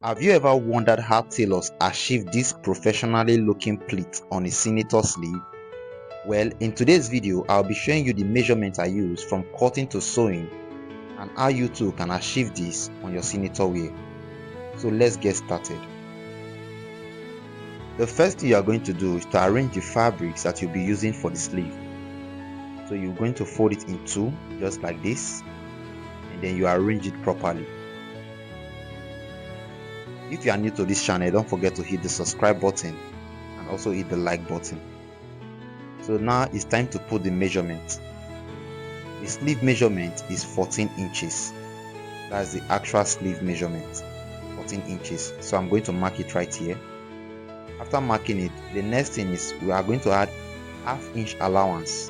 Have you ever wondered how tailors achieve this professionally looking pleat on a senator sleeve? Well, in today's video, I'll be showing you the measurements I use from cutting to sewing and how you too can achieve this on your senator wear. So let's get started. The first thing you are going to do is to arrange the fabrics that you'll be using for the sleeve. So you're going to fold it in two, just like this, and then you arrange it properly. If you are new to this channel, don't forget to hit the subscribe button and also hit the like button. So now it's time to put the measurement. The sleeve measurement is 14 inches. That's the actual sleeve measurement, 14 inches. So I'm going to mark it right here. After marking it, the next thing is we are going to add half-inch allowance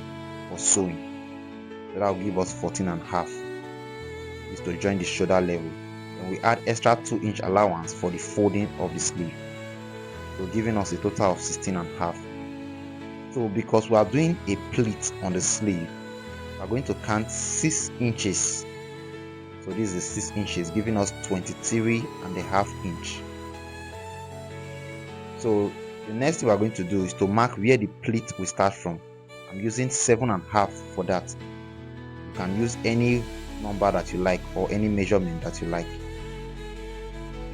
for sewing. So that will give us 14.5. Is to join the shoulder level. And we add extra 2-inch allowance for the folding of the sleeve, so giving us a total of 16.5. So because we are doing a pleat on the sleeve, we are going to count 6 inches. So this is 6 inches, giving us 23.5 inch. So the next thing we are going to do is to mark where the pleat will start from. I'm using 7.5 for that. You can use any number that you like or any measurement that you like.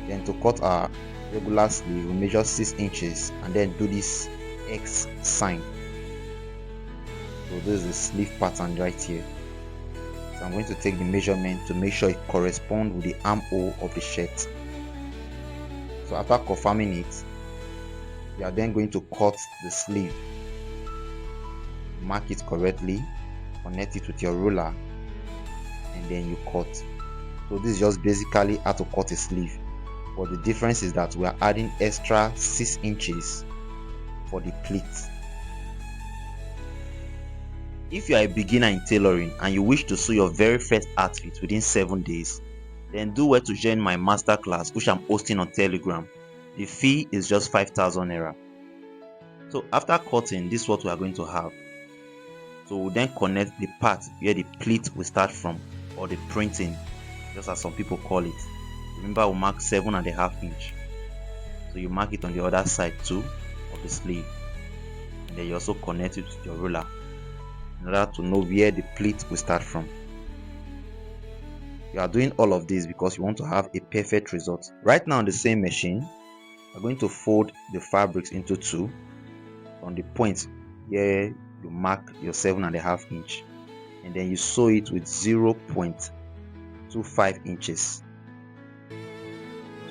Then to cut our regular sleeve, we measure 6 inches and then do this X sign. So this is the sleeve pattern right here. So I'm going to take the measurement to make sure it corresponds with the armhole of the shirt. So after confirming it, you are then going to cut the sleeve. Mark it correctly, connect it with your ruler, and then you cut. So this is just basically how to cut a sleeve, but the difference is that we are adding extra 6 inches for the pleat. If you are a beginner in tailoring and you wish to sew your very first outfit within 7 days, then do well to join my masterclass, which I'm hosting on Telegram. The fee is just 5,000 naira. So after cutting, this is what we are going to have. So we'll then connect the part where the pleat will start from, or the printing, just as some people call it. Remember, we'll mark 7.5 inch. So you mark it on the other side too of the sleeve, and then you also connect it with your ruler in order to know where the pleat will start from. You are doing all of this because you want to have a perfect result. Right now on the same machine, you're going to fold the fabrics into two on the point where you mark your 7.5 inch, and then you sew it with 0.25 inches.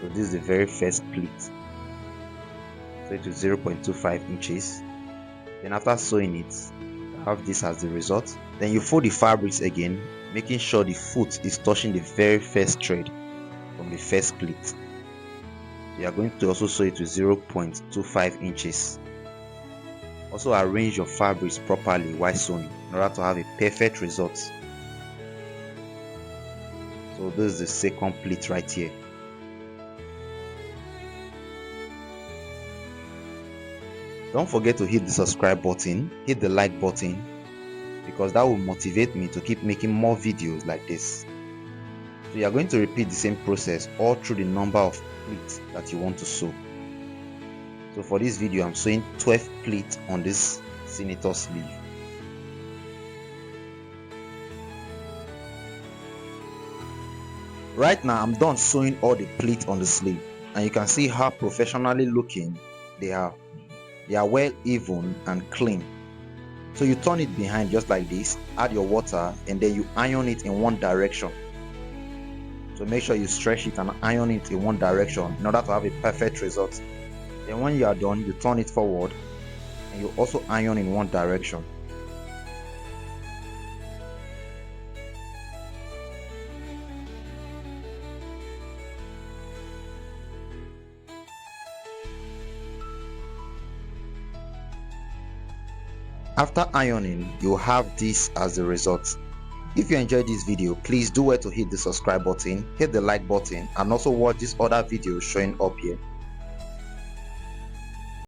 So this is the very first pleat. So it is 0.25 inches. Then after sewing it, you have this as the result. Then you fold the fabrics again, making sure the foot is touching the very first thread from the first pleat. So you are going to also sew it with 0.25 inches. Also arrange your fabrics properly while sewing in order to have a perfect result. So this is the second pleat right here. Don't forget to hit the subscribe button, hit the like button, because that will motivate me to keep making more videos like this. So you are going to repeat the same process all through the number of pleats that you want to sew. So for this video, I'm sewing 12 pleats on this senator sleeve. Right now, I'm done sewing all the pleats on the sleeve, and you can see how professionally looking they are. They are well even and clean. So you turn it behind just like this, add your water, and then you iron it in one direction. So make sure you stretch it and iron it in one direction in order to have a perfect result. Then when you are done, you turn it forward and you also iron in one direction. After ironing, you have this as the result. If you enjoyed this video, please do well to hit the subscribe button, hit the like button, and also watch these other videos showing up here.